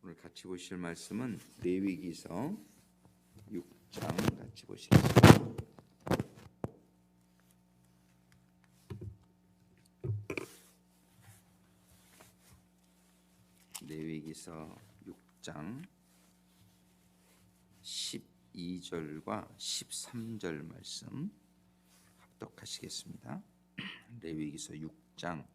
오늘 같이 보실 말씀은 레위기서 6장 같이 보시겠습니다. 레위기서 6장 12절과 13절 말씀 합독하시겠습니다. 레위기서 6장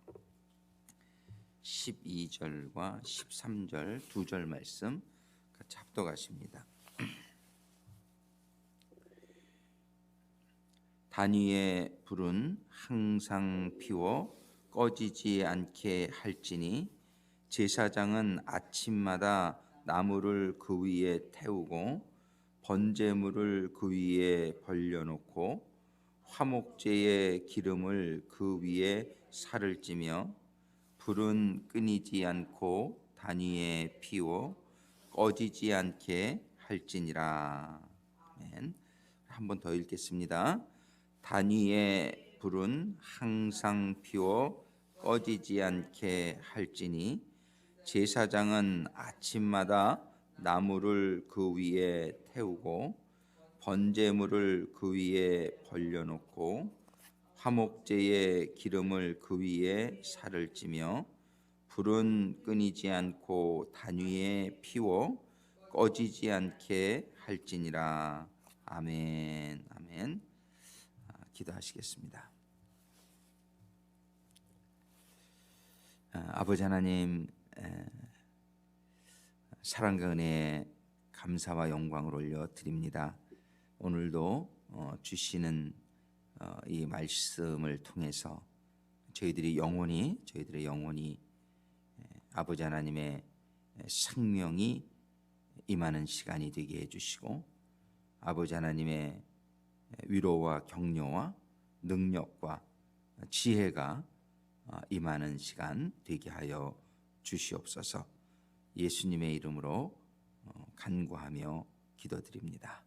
12절과 13절 두 절 말씀 같이 합독하십니다. 단위의 불은 항상 피워 꺼지지 않게 할지니 제사장은 아침마다 나무를 그 위에 태우고 번제물을 그 위에 벌려놓고 화목제의 기름을 그 위에 살을 찌며 불은 끊이지 않고 단위에 피워 꺼지지 않게 할지니라. 아멘. 한 번 더 읽겠습니다. 단위의 불은 항상 피워 꺼지지 않게 할지니 제사장은 아침마다 나무를 그 위에 태우고 번제물을 그 위에 벌려놓고 화목제의 기름을 그 위에 살을 찌며 불은 끊이지 않고 단위에 피워 꺼지지 않게 할지니라. 아멘. 아멘. 기도하시겠습니다. 아버지 하나님, 사랑과 은혜에 감사와 영광을 올려드립니다. 오늘도 주시는 이 말씀을 통해서 저희들의 영혼이 아버지 하나님의 생명이 임하는 시간이 되게 해주시고 아버지 하나님의 위로와 격려와 능력과 지혜가 임하는 시간 되게 하여 주시옵소서. 예수님의 이름으로 간구하며 기도드립니다.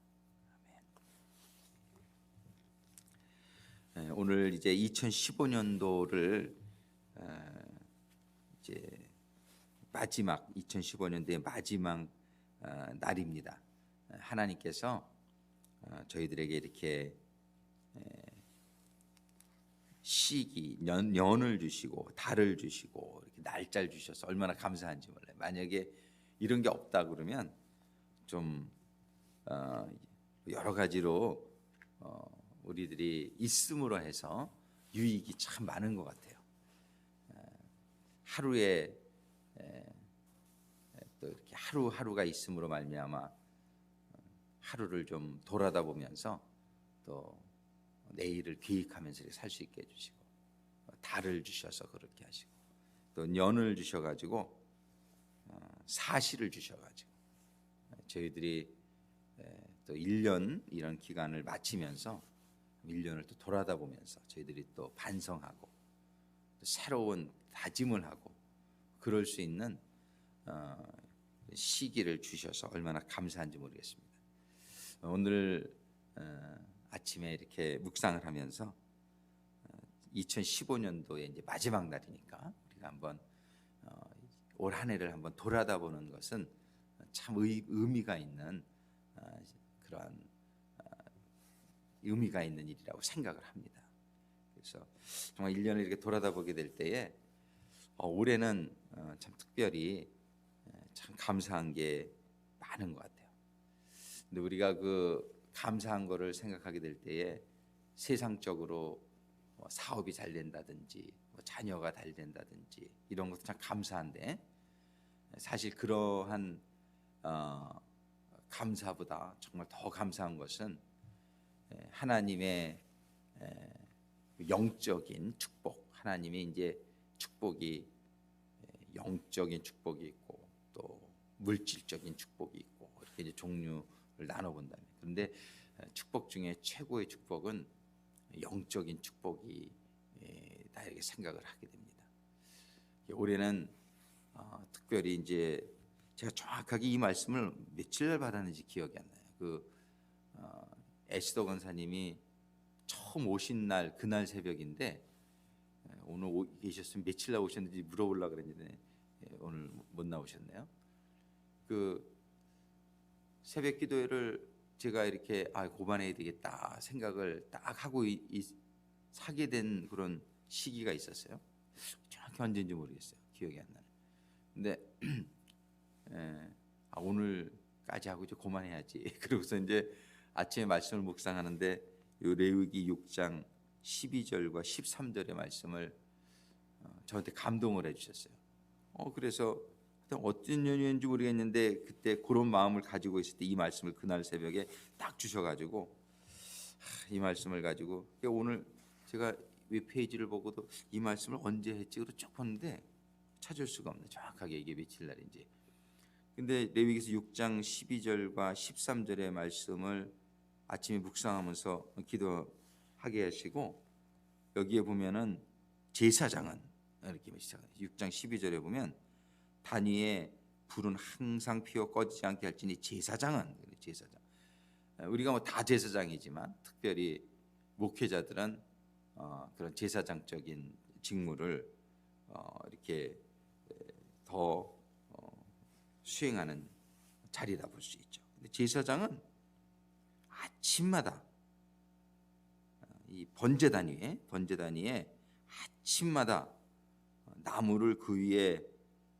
오늘 이제 2015년도를 이제 마지막 2015년도의 마지막 날입니다. 하나님께서 저희들에게 이렇게 시기 년을 주시고 달을 주시고 이렇게 날짜를 주셔서 얼마나 감사한지 몰라요. 만약에 이런 게 없다 그러면 좀 여러 가지로 우리들이 있음으로 해서 유익이 참 많은 것 같아요. 하루에 또 이렇게 하루하루가 있음으로 말미암아 하루를 좀 돌아다 보면서 또 내일을 계획하면서 살 수 있게 해주시고 달을 주셔서 그렇게 하시고 또 년을 주셔가지고 사시를 주셔가지고 저희들이 또 1년 이런 기간을 마치면서 1년을 또 돌아다 보면서 저희들이 또 반성하고 또 새로운 다짐을 하고 그럴 수 있는 시기를 주셔서 얼마나 감사한지 모르겠습니다. 오늘 아침에 이렇게 묵상을 하면서 2015년도의 이제 마지막 날이니까 우리가 한번 올 한 해를 한번 돌아다 보는 것은 참 의미가 있는 그러한 의미가 있는 일이라고 생각을 합니다. 그래서 정말 1년을 이렇게 돌아다 보게 될 때에 올해는 참 특별히 참 감사한 게 많은 것 같아요. 근데 우리가 그 감사한 거를 생각하게 될 때에 세상적으로 사업이 잘 된다든지 자녀가 잘 된다든지 이런 것도 참 감사한데 사실 그러한 감사보다 정말 더 감사한 것은 하나님의 영적인 축복, 하나님의 이제 축복이 영적인 축복이 있고 또 물질적인 축복이 있고 이렇게 이제 종류를 나눠본다면 그런데 축복 중에 최고의 축복은 영적인 축복이 다 이렇게 생각을 하게 됩니다. 올해는 특별히 이제 제가 정확하게 이 말씀을 며칠 받았는지 기억이 안 나요. 그 에스더 권사님이 처음 오신 날 그날 새벽인데 오늘 계셨으면 며칠 나오셨는지 물어보려고 그랬는데 오늘 못 나오셨네요. 그 새벽 기도회를 제가 이렇게 고만해야 되겠다 생각을 딱 하고 사게 된 그런 시기가 있었어요. 정확히 언제인지 모르겠어요. 기억이 안 나네. 근데 오늘까지 하고 이제 그만해야지. 그러고서 이제 아침에 말씀을 묵상하는데 요 레위기 6장 12절과 13절의 말씀을 저한테 감동을 해주셨어요. 그래서 어떤 연유인지 모르겠는데 그때 그런 마음을 가지고 있을 때 이 말씀을 그날 새벽에 딱 주셔가지고 이 말씀을 가지고 오늘 제가 웹페이지를 보고도 이 말씀을 언제 했지 그러고 쭉 봤는데 찾을 수가 없네. 정확하게 이게 며칠 날인지. 근데 레위기서 6장 12절과 13절의 말씀을 아침에 묵상하면서 기도하게 하시고 여기에 보면은 제사장은 이렇게 시작해요. 6장 12절에 보면 단위에 불은 항상 피어 꺼지지 않게 할지니 제사장은 제사장. 우리가 뭐 다 제사장이지만 특별히 목회자들은 그런 제사장적인 직무를 이렇게 더 수행하는 자리라 볼 수 있죠. 근데 제사장은 아침마다 이 번제단 위에 아침마다 나무를 그 위에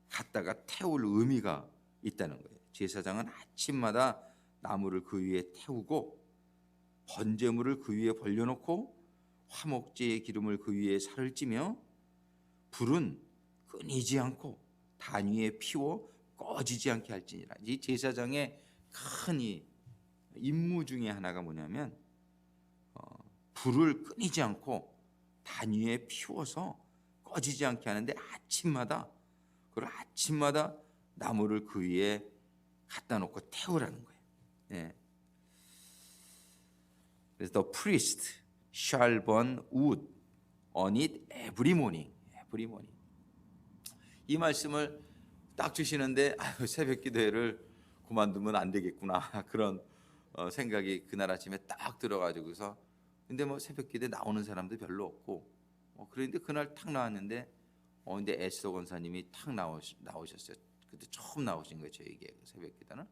갖다가 태울 의미가 있다는 거예요. 제사장은 아침마다 나무를 그 위에 태우고 번제물을 그 위에 벌려놓고 화목제의 기름을 그 위에 살을 찌며 불은 끊이지 않고 단 위에 피워 꺼지지 않게 할지니라. 이 제사장의 큰 임무 중에 하나가 뭐냐면 불을 끊이지 않고 단 위에 피워서 꺼지지 않게 하는데 아침마다 나무를 그 위에 갖다 놓고 태우라는 거예요. 예. 그래서 the priest shall burn wood on it every morning. 이 말씀을 딱 주시는데 새벽 기도회를 그만두면 안 되겠구나 그런 생각이 그날 아침에 딱 들어가지고서 근데 뭐 새벽 기도회 나오는 사람도 별로 없고 그런데 그날 탁 나왔는데 근데 에스더 권사님이 탁 나오셨어요. 그때 처음 나오신 거예요. 저에게 새벽 기도는.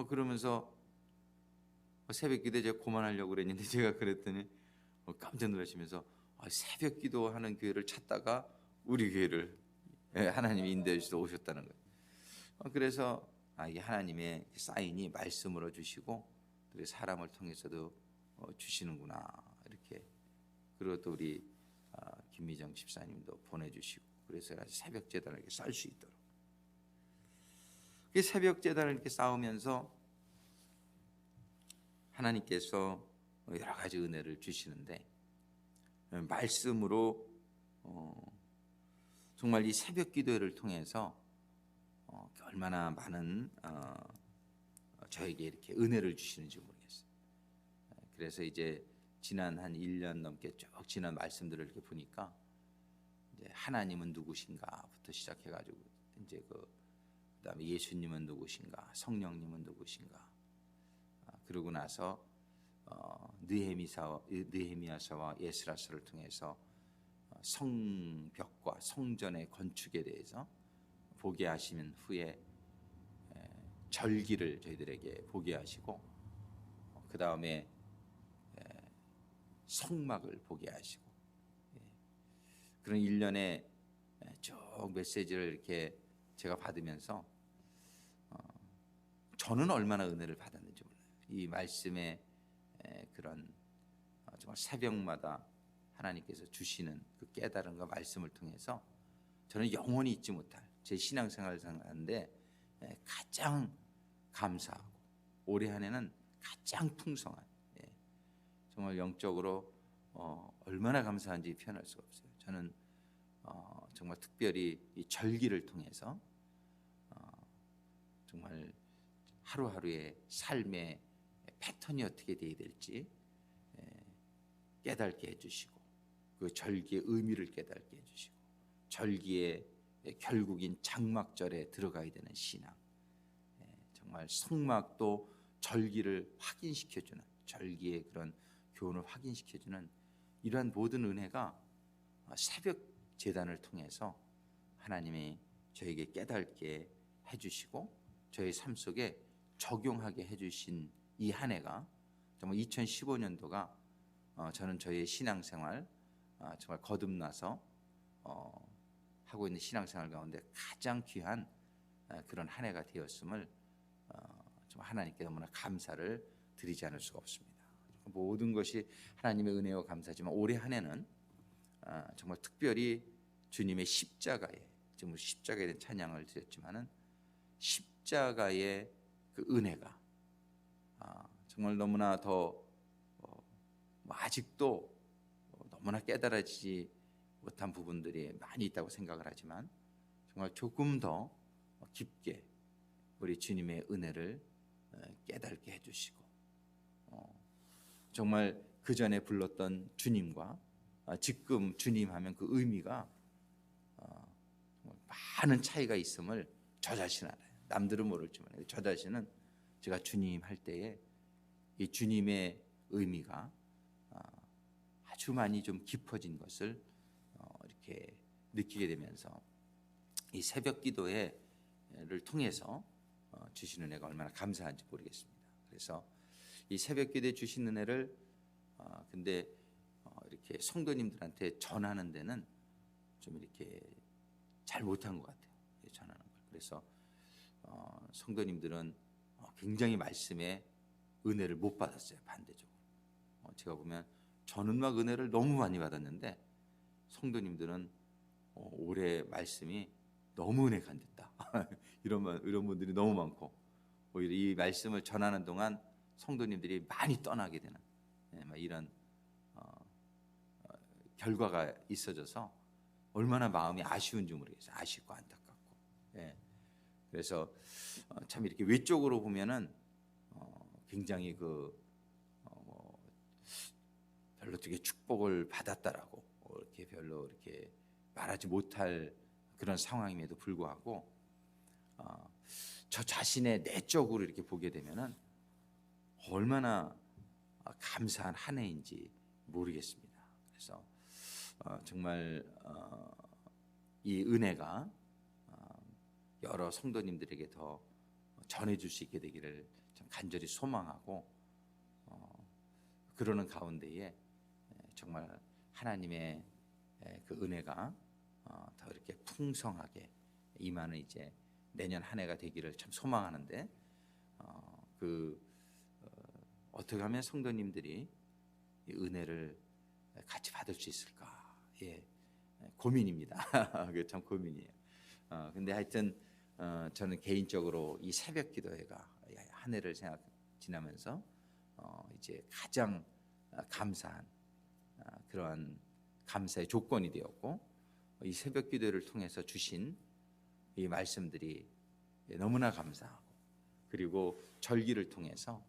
그러면서 새벽 기도 제가 그만하려고 그랬는데 제가 그랬더니 깜짝 놀라시면서 새벽 기도하는 교회를 찾다가 우리 교회를 하나님이 인도해 주셔서 오셨다는 거예요. 그래서 이게 하나님의 사인이 말씀으로 주시고 사람을 통해서도 주시는구나 이렇게. 그리고 또 우리 김미정 집사님도 보내주시고 그래서 새벽 제단을 이렇게 쌓을 수 있도록. 새벽 제단을 이렇게 쌓으면서 하나님께서 여러 가지 은혜를 주시는데 말씀으로 정말 이 새벽 기도회를 통해서 얼마나 많은 저에게 이렇게 은혜를 주시는지 모르겠어요. 그래서 이제 지난 한 1년 넘게 쭉 지난 말씀들을 이렇게 보니까 이제 하나님은 누구신가부터 시작해가지고 이제 그다음에 예수님은 누구신가, 성령님은 누구신가, 그러고 나서 느헤미야서와 에스라서를 통해서 성벽과 성전의 건축에 대해서 보게 하시는 후에 절기를 저희들에게 보게 하시고 그 다음에 성막을 보게 하시고 그런 일련의 쭉 메시지를 이렇게 제가 받으면서 저는 얼마나 은혜를 받았는지 몰라요. 이 말씀의 그런 정말 새벽마다 하나님께서 주시는 그 깨달음과 말씀을 통해서 저는 영원히 잊지 못할 제 신앙생활을 생각하는데 가장 감사하고 올해 한 해는 가장 풍성한 정말 영적으로 얼마나 감사한지 표현할 수가 없어요. 저는 정말 특별히 이 절기를 통해서 정말 하루하루의 삶의 패턴이 어떻게 되어야 될지 깨닫게 해주시고 그 절기의 의미를 깨닫게 해주시고 절기의 결국인 장막절에 들어가야 되는 신앙, 정말 성막도 절기를 확인시켜주는 절기의 그런 교훈을 확인시켜주는 이러한 모든 은혜가 새벽 제단을 통해서 하나님이 저에게 깨닫게 해주시고 저희 삶 속에 적용하게 해주신 이 한 해가 정말 2015년도가 저는 저의 신앙생활 정말 거듭나서 하고 있는 신앙생활 가운데 가장 귀한 그런 한 해가 되었음을 좀 하나님께 너무나 감사를 드리지 않을 수가 없습니다. 모든 것이 하나님의 은혜와 감사지만 올해 한 해는 정말 특별히 주님의 십자가에 지금 십자가에 대한 찬양을 드렸지만은 십자가의 그 은혜가 정말 너무나 더 아직도 너무나 깨달아지지 못한 부분들이 많이 있다고 생각을 하지만 정말 조금 더 깊게 우리 주님의 은혜를 깨닫게 해주시고 정말 그 전에 불렀던 주님과 지금 주님 하면 그 의미가 많은 차이가 있음을 저 자신 알아요. 남들은 모를지만 저 자신은 제가 주님 할 때에 이 주님의 의미가 아주 많이 좀 깊어진 것을 이렇게 느끼게 되면서 이 새벽 기도회를 통해서 주시는 은혜가 얼마나 감사한지 모르겠습니다. 그래서 이 새벽 기도에 주신 은혜를 근데 이렇게 성도님들한테 전하는 데는 좀 이렇게 잘 못한 것 같아요. 전하는 걸. 그래서 성도님들은 굉장히 말씀에 은혜를 못 받았어요. 반대적으로 제가 보면 저는 막 은혜를 너무 많이 받았는데 성도님들은 올해 말씀이 너무 은혜가 안 됐다. 이런 분들이 너무 많고 오히려 이 말씀을 전하는 동안 성도님들이 많이 떠나게 되는 이런 결과가 있어져서 얼마나 마음이 아쉬운지 모르겠어요. 아쉽고 안타깝고. 그래서 참 이렇게 외적으로 보면은 굉장히 별로 되게 축복을 받았다라고 이렇게 별로 이렇게 말하지 못할 그런 상황임에도 불구하고 저 자신의 내적으로 이렇게 보게 되면은 얼마나 감사한 한 해인지 모르겠습니다. 그래서 정말 이 은혜가 여러 성도님들에게 더 전해줄 수 있게 되기를 좀 간절히 소망하고 그러는 가운데에 정말 하나님의 그 은혜가 더 이렇게 풍성하게 임하는 이제 내년 한 해가 되기를 참 소망하는데 어떻게 하면 성도님들이 이 은혜를 같이 받을 수 있을까? 고민입니다. 그게 참 고민이에요. 근데 하여튼 저는 개인적으로 이 새벽 기도회가 한 해를 지나면서 이제 가장 감사한 그러한 감사의 조건이 되었고 이 새벽 기도를 통해서 주신 이 말씀들이 너무나 감사하고 그리고 절기를 통해서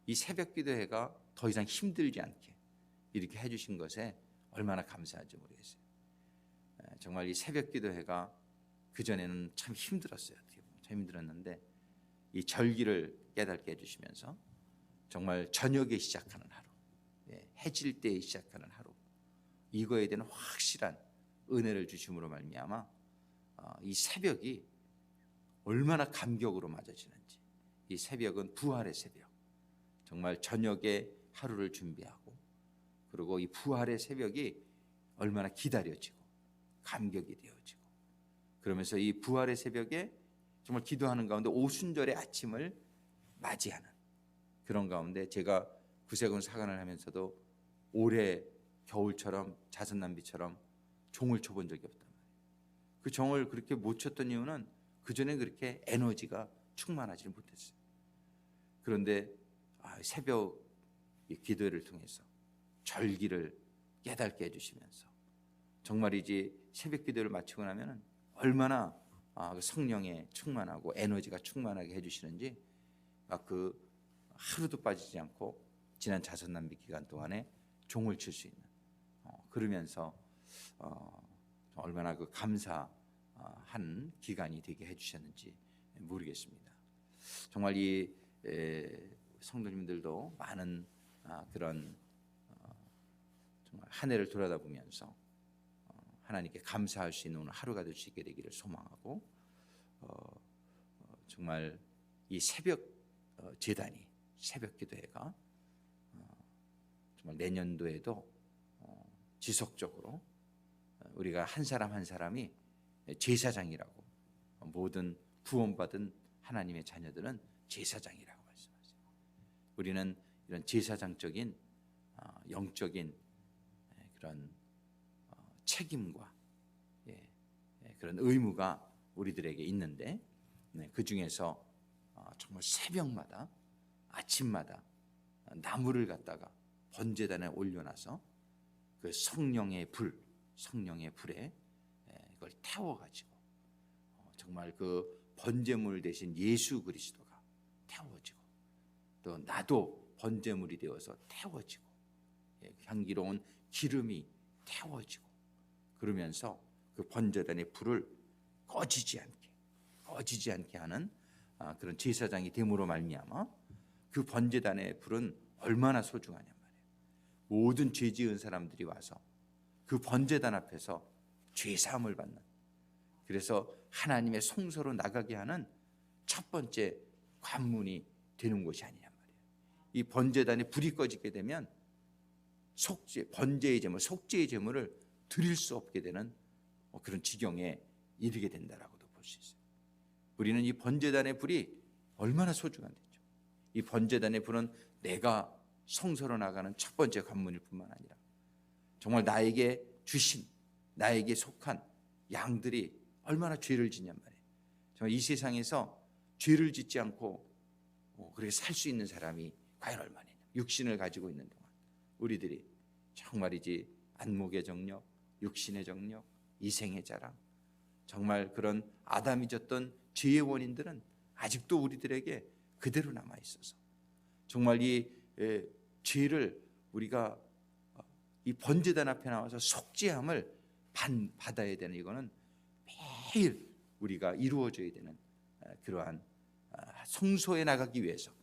이 새벽 기도회가 더 이상 힘들지 않게 이렇게 해주신 것에 얼마나 감사한지 모르겠어요. 정말 이 새벽 기도회가 그 전에는 참 힘들었어요. 참 힘들었는데 이 절기를 깨닫게 해주시면서 정말 저녁에 시작하는 하루, 해질 때에 시작하는 하루, 이거에 대한 확실한 은혜를 주심으로 말미암아 이 새벽이 얼마나 감격으로 맞아지는지. 이 새벽은 부활의 새벽. 정말 저녁에 하루를 준비하고 그리고 이 부활의 새벽이 얼마나 기다려지고 감격이 되어지고 그러면서 이 부활의 새벽에 정말 기도하는 가운데 오순절의 아침을 맞이하는 그런 가운데 제가 구세군 사관을 하면서도 올해 겨울처럼 자선남비처럼 종을 쳐본 적이 없단 말이에요. 그 종을 그렇게 못 쳤던 이유는 그전에 그렇게 에너지가 충만하지 못했어요. 그런데 새벽 기도를 통해서 절기를 깨닫게 해주시면서 정말이지 새벽 기도를 마치고 나면은 얼마나 성령에 충만하고 에너지가 충만하게 해주시는지 그 하루도 빠지지 않고 지난 자선남비 기간 동안에 종을 칠 수 있는 그러면서 얼마나 그 감사한 기간이 되게 해주셨는지 모르겠습니다. 정말 이 성도님들도 많은 그런 정말 한 해를 돌아다보면서 하나님께 감사할 수 있는 오늘 하루가 될 수 있게 되기를 소망하고 정말 이 새벽 제단이 새벽 기도회가 정말 내년도에도 지속적으로 우리가 한 사람 한 사람이 제사장이라고, 모든 구원받은 하나님의 자녀들은 제사장이라고 말씀하세요. 우리는 이런 제사장적인 영적인 그런 책임과 그런 의무가 우리들에게 있는데, 그 중에서 정말 새벽마다 아침마다 나무를 갖다가 번제단에 올려놔서 그 성령의 불에 그걸 태워가지고 정말 그 번제물 대신 예수 그리스도가 태워지고, 또 나도 번제물이 되어서 태워지고, 향기로운 기름이 태워지고, 그러면서 그 번제단의 불을 꺼지지 않게 하는 그런 제사장이 됨으로 말미암아 그 번제단의 불은 얼마나 소중하냔 말이에요. 모든 죄 지은 사람들이 와서 그 번제단 앞에서 죄 사함을 받는, 그래서 하나님의 성소로 나가게 하는 첫 번째 관문이 되는 것이 아니냔 말이에요. 이 번제단에 불이 꺼지게 되면 번제의 제물, 속죄의 제물을 드릴 수 없게 되는 그런 지경에 이르게 된다라고도 볼 수 있어요. 우리는 이 번제단의 불이 얼마나 소중한데죠. 이 번제단의 불은 내가 성소로 나가는 첫 번째 관문일 뿐만 아니라 정말 나에게 주신, 나에게 속한 양들이 얼마나 죄를 짓냔 말이에요. 정말 이 세상에서 죄를 짓지 않고 그렇게 살 수 있는 사람이 과연 얼마나 있냐. 육신을 가지고 있는 동안 우리들이 정말이지 안목의 정력, 육신의 정력, 이생의 자랑, 정말 그런 아담이 졌던 죄의 원인들은 아직도 우리들에게 그대로 남아 있어서 정말 이 죄를 우리가 이 번제단 앞에 나와서 속죄함을 받아야 되는, 이거는 매일 우리가 이루어져야 되는 그러한 성소에 나가기 위해서,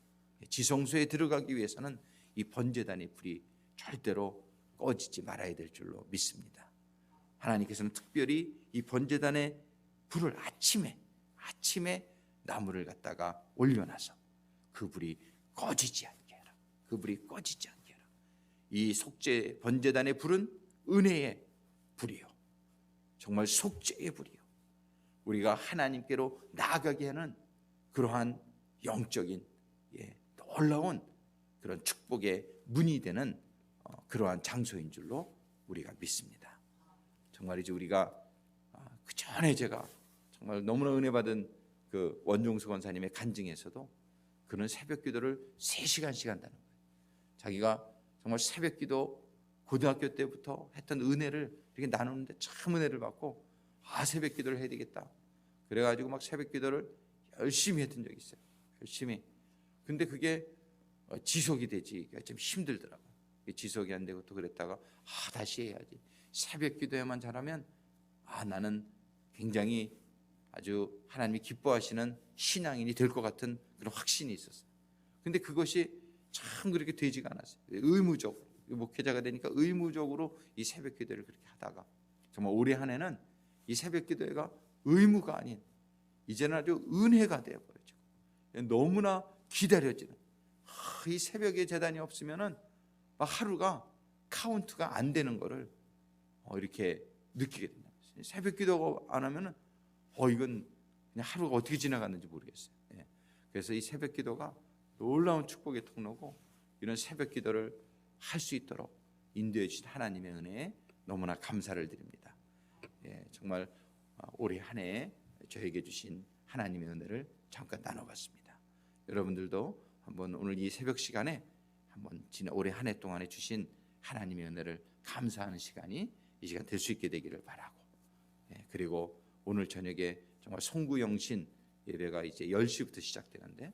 지성소에 들어가기 위해서는 이 번제단의 불이 절대로 꺼지지 말아야 될 줄로 믿습니다. 하나님께서는 특별히 이 번제단의 불을 아침에 나무를 갖다가 올려놔서 그 불이 꺼지지 않게 해라. 그 불이 꺼지지 않게 해라. 이 속죄 번제단의 불은 은혜의 불이요, 정말 속죄의 불이요, 우리가 하나님께로 나아가게 하는 그러한 영적인 놀라운 그런 축복의 문이 되는 그러한 장소인 줄로 우리가 믿습니다. 정말 이제 우리가 그 전에 제가 정말 너무나 은혜 받은 그 원종수 권사님의 간증에서도 그는 새벽 기도를 3시간씩 한다는 거예요. 자기가 정말 새벽 기도 고등학교 때부터 했던 은혜를 이렇게 나누는데 참 은혜를 받고, 새벽 기도를 해야 되겠다. 그래가지고 막 새벽 기도를 열심히 했던 적이 있어요. 열심히. 근데 그게 지속이 되지가 좀 힘들더라고요. 지속이 안 되고 또 그랬다가 다시 해야지. 새벽 기도에만 잘하면 나는 굉장히 아주 하나님이 기뻐하시는 신앙인이 될 것 같은 그런 확신이 있었어요. 근데 그것이 참 그렇게 되지가 않았어요. 의무적으로, 목회자가 되니까 의무적으로 이 새벽 기도를 그렇게 하다가 정말 올해 한 해는 이 새벽 기도회가 의무가 아닌 이제는 아주 은혜가 되어버렸죠. 너무나 기다려지는, 이 새벽에 제단이 없으면은 막 하루가 카운트가 안 되는 거를 이렇게 느끼게 된다. 새벽 기도 안 하면은 이건 그냥 하루가 어떻게 지나갔는지 모르겠어요. 그래서 이 새벽 기도가 놀라운 축복의 통로고, 이런 새벽 기도를 할 수 있도록 인도해 주신 하나님의 은혜에 너무나 감사를 드립니다. 정말 올해 한 해 저에게 주신 하나님의 은혜를 잠깐 나눠봤습니다. 여러분들도 한번 오늘 이 새벽 시간에 한번 올해 한 해 동안에 주신 하나님의 은혜를 감사하는 시간이 이 시간 될 수 있게 되기를 바라고, 그리고 오늘 저녁에 정말 송구영신 예배가 이제 10시부터 시작되는데,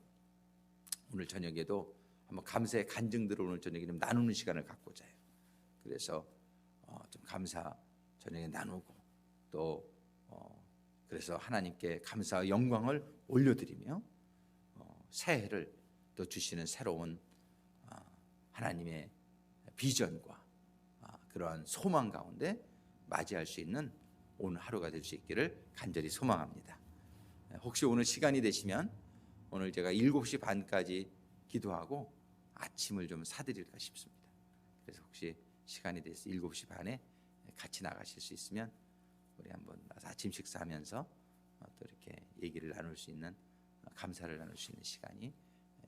오늘 저녁에도 한번 감사의 간증들을 오늘 저녁에 좀 나누는 시간을 갖고자 해요. 그래서 좀 감사 저녁에 나누고, 또 그래서 하나님께 감사와 영광을 올려드리며 새해를 또 주시는 새로운 하나님의 비전과 그러한 소망 가운데 맞이할 수 있는 오늘 하루가 될 수 있기를 간절히 소망합니다. 혹시 오늘 시간이 되시면 오늘 제가 7시 반까지 기도하고 아침을 좀 사드릴까 싶습니다. 그래서 혹시 시간이 돼서 7시 반에 같이 나가실 수 있으면 우리 한번 아침 식사하면서 또 이렇게 얘기를 나눌 수 있는, 감사를 나눌 수 있는 시간이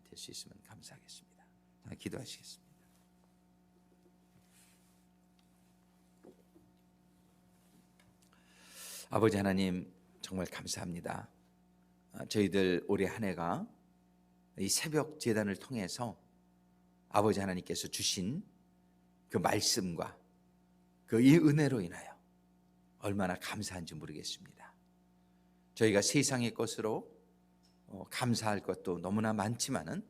될 수 있으면 감사하겠습니다. 기도하시겠습니다. 아버지 하나님, 정말 감사합니다. 저희들 올해 한 해가 이 새벽 제단을 통해서 아버지 하나님께서 주신 그 말씀과 그 이 은혜로 인하여 얼마나 감사한지 모르겠습니다. 저희가 세상의 것으로 감사할 것도 너무나 많지만은,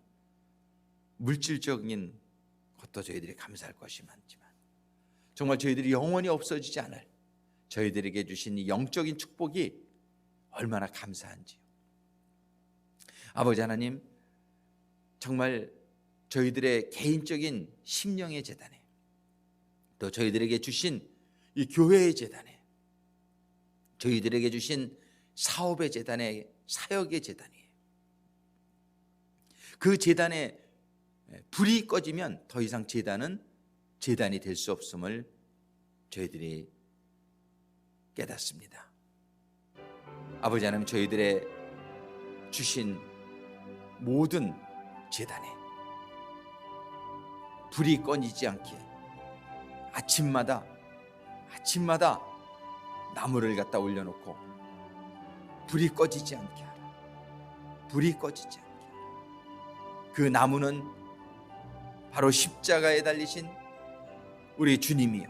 물질적인 것도 저희들이 감사할 것이 많지만, 정말 저희들이 영원히 없어지지 않을 저희들에게 주신 이 영적인 축복이 얼마나 감사한지요. 아버지 하나님, 정말 저희들의 개인적인 심령의 재단에, 또 저희들에게 주신 이 교회의 재단에, 저희들에게 주신 사업의 재단에, 사역의 재단이에요. 그 재단에 불이 꺼지면 더 이상 재단은 재단이 될 수 없음을 저희들이 깨닫습니다. 아버지 하나님, 저희들의 주신 모든 재단에 불이 꺼지지 않게 아침마다 나무를 갖다 올려놓고 불이 꺼지지 않게 하라. 불이 꺼지지 않게 하라. 그 나무는 바로 십자가에 달리신 우리 주님이요,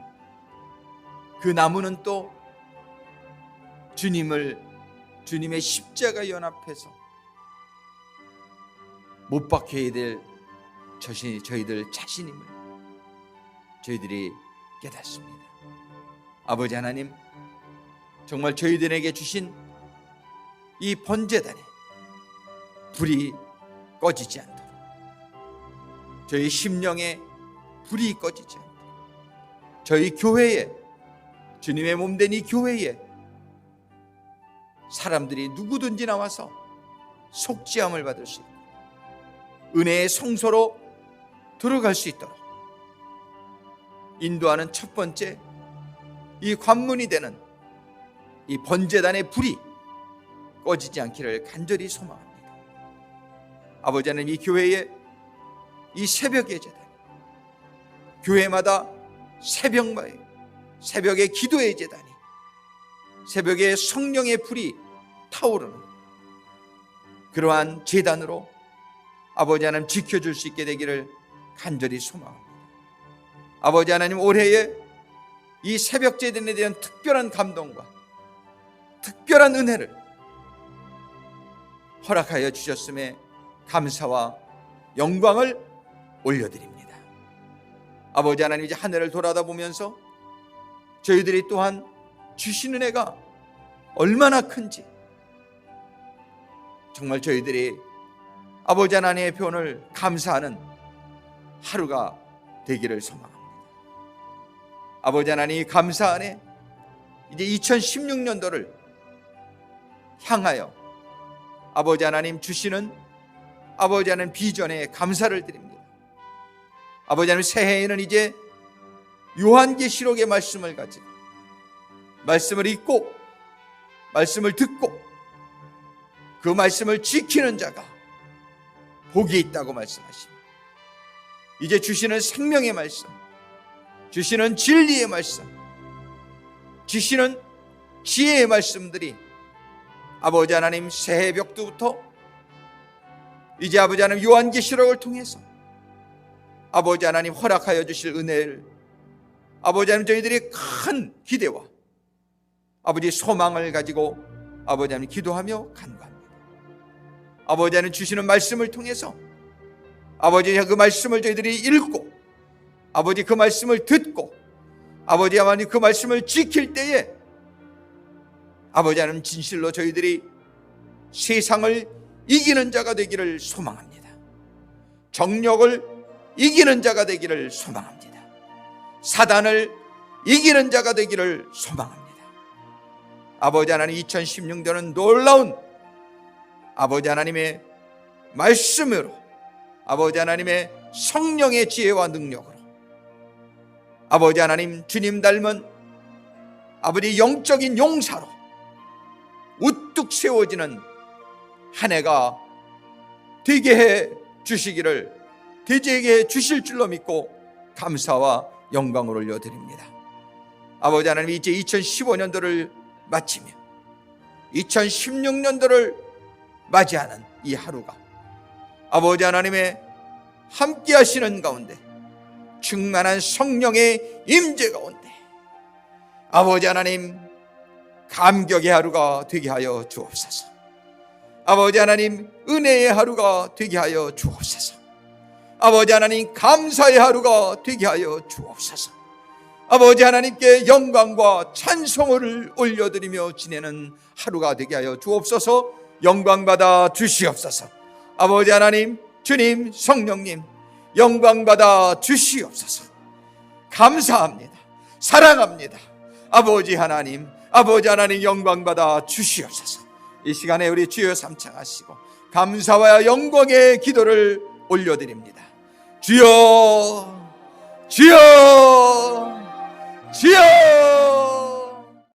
그 나무는 또 주님의 십자가 연합해서 못 박혀야 될 저희들 자신임을 저희들이 깨닫습니다. 아버지 하나님, 정말 저희들에게 주신 이 번제단에 불이 꺼지지 않도록, 저희 심령에 불이 꺼지지 않도록, 저희 교회에, 주님의 몸된 이 교회에 사람들이 누구든지 나와서 속죄함을 받을 수 있고 은혜의 성소로 들어갈 수 있도록 인도하는 첫 번째 이 관문이 되는 이 번제단의 불이 꺼지지 않기를 간절히 소망합니다. 아버지 하나님, 이 교회의 이 새벽의 제단, 교회마다 새벽의 기도의 제단이, 새벽에 성령의 불이 타오르는 그러한 제단으로 아버지 하나님 지켜줄 수 있게 되기를 간절히 소망합니다. 아버지 하나님, 올해에 이 새벽 제단에 대한 특별한 감동과 특별한 은혜를 허락하여 주셨음에 감사와 영광을 올려드립니다. 아버지 하나님, 이제 한 해를 돌아다보면서 저희들이 또한 주신 은혜가 얼마나 큰지 정말 저희들이 아버지 하나님의 표현을 감사하는 하루가 되기를 소망합니다. 아버지 하나님, 감사 안에 이제 2016년도를 향하여 아버지 하나님 주시는 아버지 하나님 비전에 감사를 드립니다. 아버지 하나님, 새해에는 이제 요한계시록의 말씀을 가지고 말씀을 읽고 말씀을 듣고 그 말씀을 지키는 자가 복이 있다고 말씀하십니다. 이제 주시는 생명의 말씀, 주시는 진리의 말씀, 주시는 지혜의 말씀들이 아버지 하나님 새해 벽두부터 이제 아버지 하나님 요한계시록을 통해서 아버지 하나님 허락하여 주실 은혜를 아버지 하나님 저희들이 큰 기대와 아버지 소망을 가지고 아버지 하나님 기도하며 간구합니다. 아버지 하나님 주시는 말씀을 통해서 아버지 그 말씀을 저희들이 읽고 아버지 그 말씀을 듣고 아버지 하나님 그 말씀을 지킬 때에 아버지 하나님 진실로 저희들이 세상을 이기는 자가 되기를 소망합니다. 정욕을 이기는 자가 되기를 소망합니다. 사단을 이기는 자가 되기를 소망합니다. 아버지 하나님, 2016년은 놀라운 아버지 하나님의 말씀으로, 아버지 하나님의 성령의 지혜와 능력으로, 아버지 하나님 주님 닮은 아버지 영적인 용사로 우뚝 세워지는 한 해가 되게 해 주시기를, 되게 해 주실 줄로 믿고 감사와 영광을 올려드립니다. 아버지 하나님, 이제 2015년도를 마치며 2016년도를 맞이하는 이 하루가 아버지 하나님의 함께 하시는 가운데, 충만한 성령의 임재 가운데 아버지 하나님 감격의 하루가 되게 하여 주옵소서. 아버지 하나님 은혜의 하루가 되게 하여 주옵소서. 아버지 하나님 감사의 하루가 되게 하여 주옵소서. 아버지 하나님께 영광과 찬송을 올려드리며 지내는 하루가 되게 하여 주옵소서. 영광받아 주시옵소서. 아버지 하나님, 주님, 성령님 영광받아 주시옵소서. 감사합니다. 사랑합니다. 아버지 하나님 영광받아 주시옵소서. 이 시간에 우리 주여 삼창하시고 감사와 영광의 기도를 올려드립니다. 주여, 주여, 주여.